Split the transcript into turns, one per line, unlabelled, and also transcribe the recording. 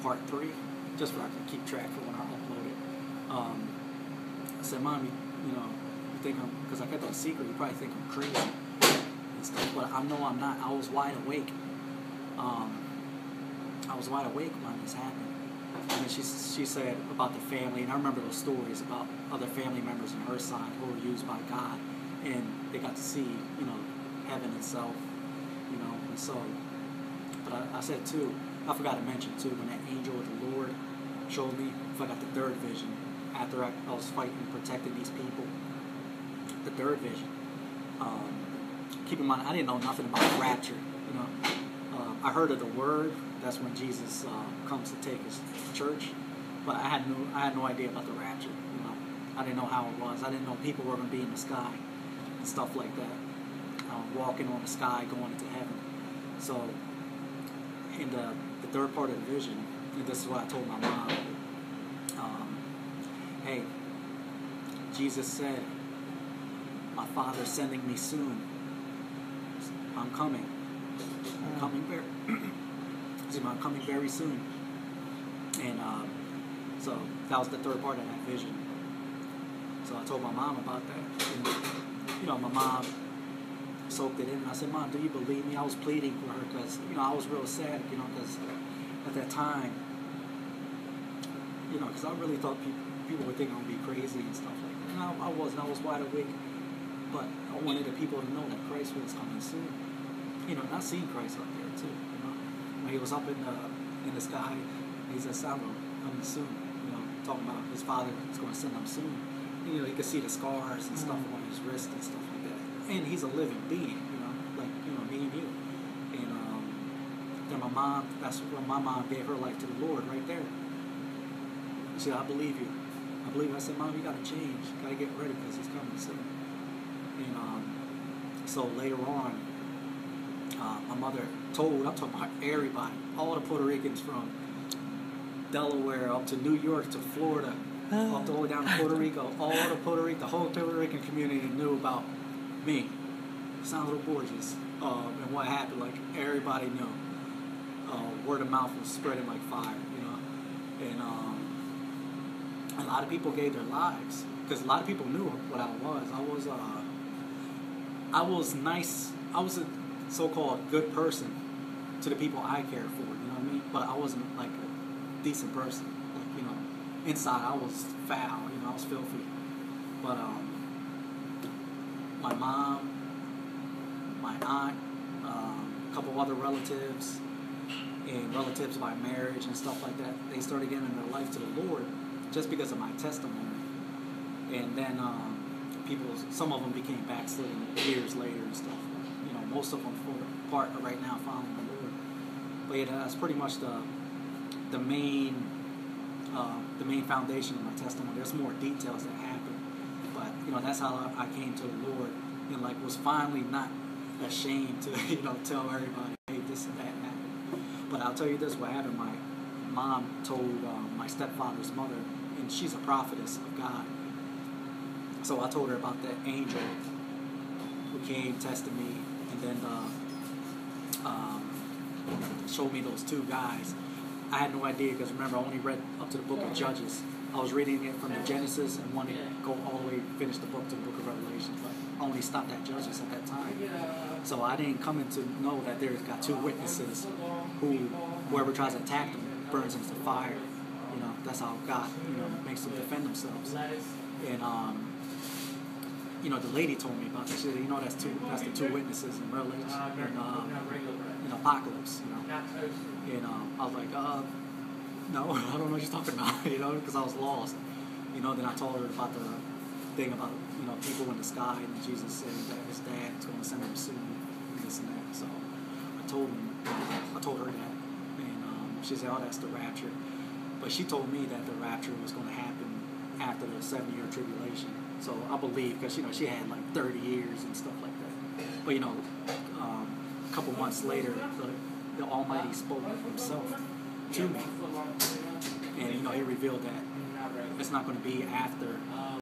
part 3, just so I can keep track for when I upload it. I said, Mom, you think I'm, because I kept it a secret, you probably think I'm crazy and stuff, but I know I'm not. I was wide awake. I was wide awake when this happened. And then she said about the family, and I remember those stories about other family members on her side who were used by God, and they got to see, heaven itself, and so. But I said too, I forgot to mention too, when that angel of the Lord showed me, I got the third vision after I was fighting and protecting these people. The third vision. Keep in mind, I didn't know nothing about the rapture. I heard of the word. That's when Jesus comes to take his church. But I had no idea about the rapture. I didn't know how it was. I didn't know people were going to be in the sky and stuff like that, walking on the sky, going into heaven. So, in the third part of the vision, and this is what I told my mom. Hey, Jesus said, my Father's sending me soon. I'm coming. I'm coming very soon. And so that was the third part of that vision. So I told my mom about that. And, my mom soaked it in. And I said, Mom, do you believe me? I was pleading for her because, I was real sad, because at that time, because I really thought people would think I would be crazy and stuff like that. And I wasn't. I was wide awake. But I wanted the people to know that Christ was coming soon. And I seen Christ up there too. When he was up in the sky, he said, "I'm coming soon." Talking about his Father is going to send him soon. And, he could see the scars and stuff on his wrist and stuff like that. And he's a living being, like me and you. And then my mom, that's when my mom gave her life to the Lord right there. She said, "I believe you. I believe you." I said, "Mom, you got to change. You got to get ready because he's coming soon." And so later on, my mother I'm talking about everybody, all the Puerto Ricans from Delaware up to New York to Florida, up all the way down to Puerto Rico, the whole Puerto Rican community knew about me, Sound Little Borges, and what happened. Like, everybody knew. Word of mouth was spreading like fire, and a lot of people gave their lives because a lot of people knew what I was. I was nice. I was a so-called good person to the people I cared for. You know what I mean? But I wasn't like a decent person. Like, inside I was foul. I was filthy. But my mom, my aunt, a couple other relatives, and relatives by marriage and stuff like that, they started giving their life to the Lord just because of my testimony. And then some of them became backslidden years later and stuff. Most of them for the part right now following the Lord. But yeah, that's pretty much the main foundation of my testimony. There's more details that happened, but that's how I came to the Lord, and was finally not ashamed to tell everybody, hey, this and that happened. But I'll tell you this: what happened. My mom told my stepfather's mother, and she's a prophetess of God. So I told her about that angel who came, tested me, and then showed me those two guys. I had no idea because, remember, I only read up to the book of Judges. I was reading it from the Genesis and wanted to go all the way, finish the book to the book of Revelation, but I only stopped at Judges at that time. So I didn't come in to know that there's got two witnesses who, whoever tries to attack them, burns into fire. That's how God, makes them defend themselves. And the lady told me about this. She said, that's the two witnesses in Revelation, in Apocalypse, And I was like, no, I don't know what you're talking about, because I was lost. Then I told her about the thing about, people in the sky, and Jesus said that his dad is going to send him soon, and this and that. So I told her that, and she said, oh, that's the rapture. But she told me that the rapture was going to happen after the 7-year tribulation. So I believe, because she had like 30 years and stuff like that. But a couple months later, the Almighty spoke himself to me, and he revealed that it's not going to be after